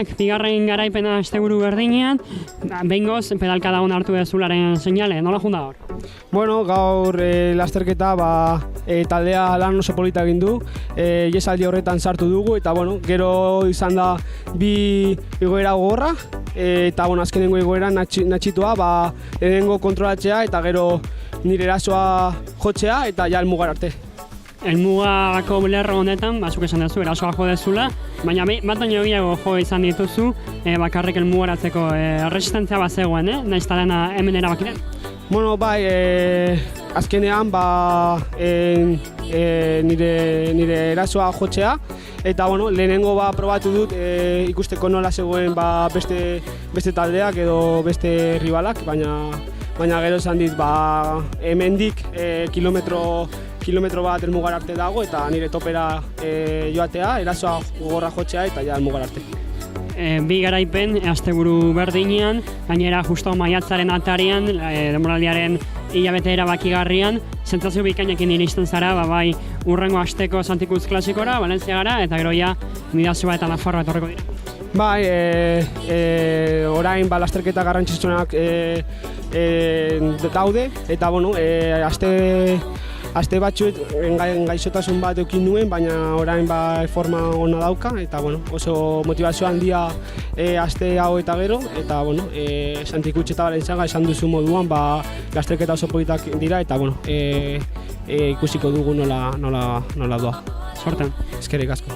Lasterketak bigarren garaipena asteburu berdinean, behingoz pedalkada hon hartu dezularen seinale, nola junda hor? Bueno, gaur lasterketa taldea lan oso polita egin du, iesaldi horretan sartu dugu eta gero izan da bi igoera gogorra eta azkenengo igoera natxitua lehenengo kontrolatzea eta gero nire erasoa jotzea eta ja helmugar arte. Helmugako lerro honetan, zuk esan duzu, erasoa jo dezula, baina bat baino gehiago jo izan dituzu, bakarrik helmugaratzeko resistentzia bat zegoen, nahiz talana hemen erabakiren? Bueno, azkenean nire erasoa jotzea eta lehenengo probatu dut ikusteko nola zegoen beste taldeak edo beste ribalak, baina gero esan dit hemendik kilometro bat helmugar arte dago eta nire topera joatea, erasoa gogorra jotzea eta ja helmugar arte. Bi garaipen asteburu berdinean, gainera justo maiatzaren atarian, denboraldiaren hilabete erabakigarrian, sentsazio bikainekin iristen zara, bai hurrengo asteko Santikutz klasikora, Valentziagara eta gero ja Bidasoa eta Nafarroa etorriko dira. Bai, orain lasterketa garrantzitsuenak daude eta aste batzuet gaixotasun bat eukin nuen, baina orain forma ona dauka eta oso motivazio handia aste hau eta gero eta Santikutz eta Valentziaga esan duzu moduan lasterketa oso politak dira eta ikusiko dugu nola doa. Sorten. Eskerrik asko.